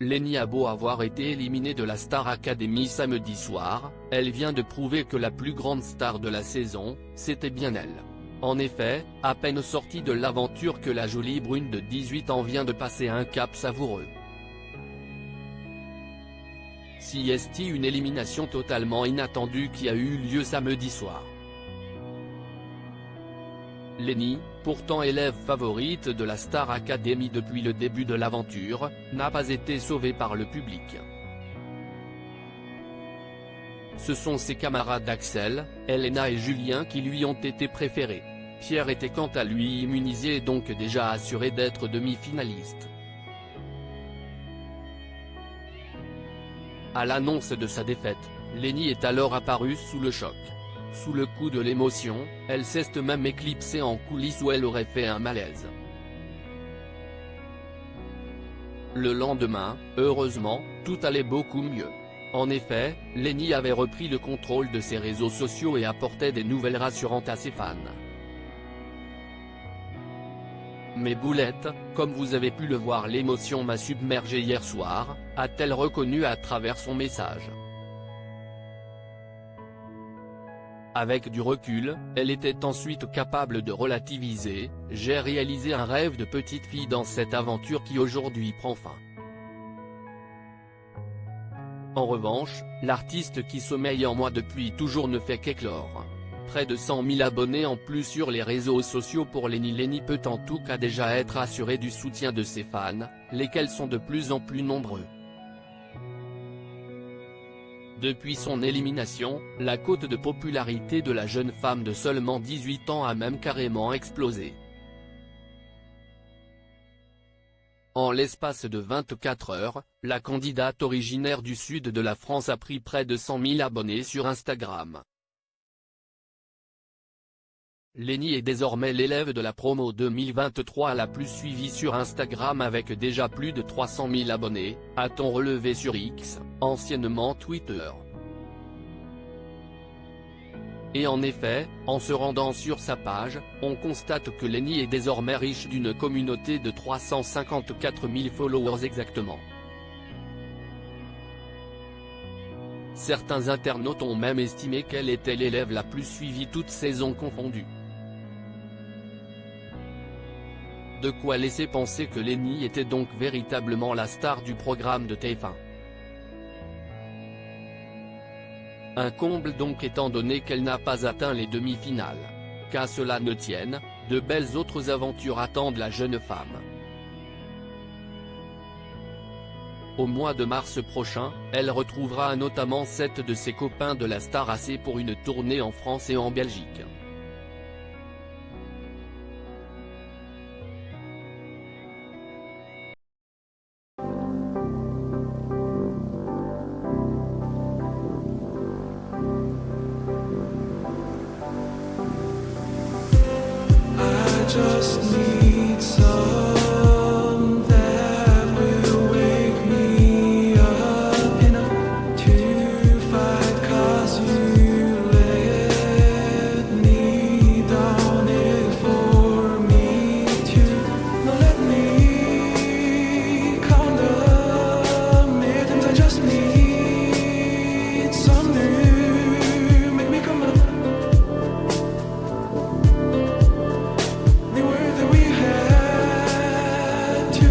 Lenny a beau avoir été éliminée de la Star Academy samedi soir, elle vient de prouver que la plus grande star de la saison, c'était bien elle. En effet, à peine sortie de l'aventure que la jolie brune de 18 ans vient de passer un cap savoureux. C'est une élimination totalement inattendue qui a eu lieu samedi soir. Lenny, pourtant élève favorite de la Star Academy depuis le début de l'aventure, n'a pas été sauvée par le public. Ce sont ses camarades Axel, Elena et Julien qui lui ont été préférés. Pierre était quant à lui immunisé et donc déjà assuré d'être demi-finaliste. À l'annonce de sa défaite, Lenny est alors apparue sous le choc. Sous le coup de l'émotion, elle s'est même éclipsée en coulisses où elle aurait fait un malaise. Le lendemain, heureusement, tout allait beaucoup mieux. En effet, Lenny avait repris le contrôle de ses réseaux sociaux et apportait des nouvelles rassurantes à ses fans. Mes boulettes, comme vous avez pu le voir, l'émotion m'a submergé hier soir, a-t-elle reconnu à travers son message. Avec du recul, elle était ensuite capable de relativiser, « J'ai réalisé un rêve de petite fille dans cette aventure qui aujourd'hui prend fin ». En revanche, l'artiste qui sommeille en moi depuis toujours ne fait qu'éclore. Près de 100 000 abonnés en plus sur les réseaux sociaux pour Lenny. Lenny peut en tout cas déjà être assurée du soutien de ses fans, lesquels sont de plus en plus nombreux. Depuis son élimination, la cote de popularité de la jeune femme de seulement 18 ans a même carrément explosé. En l'espace de 24 heures, la candidate originaire du sud de la France a pris près de 100 000 abonnés sur Instagram. Lenny est désormais l'élève de la promo 2023 la plus suivie sur Instagram avec déjà plus de 300 000 abonnés, a-t-on relevé sur X, anciennement Twitter. Et en effet, en se rendant sur sa page, on constate que Lenny est désormais riche d'une communauté de 354 000 followers exactement. Certains internautes ont même estimé qu'elle était l'élève la plus suivie toutes saisons confondues. De quoi laisser penser que Lenny était donc véritablement la star du programme de TF1. Un comble donc étant donné qu'elle n'a pas atteint les demi-finales. Qu'à cela ne tienne, de belles autres aventures attendent la jeune femme. Au mois de mars prochain, elle retrouvera notamment 7 de ses copains de la Star AC pour une tournée en France et en Belgique. Just need some that will wake me up enough to fight, 'cause you let me down it for me to not let me condemn it, and I just need some new, make me come up. That we had to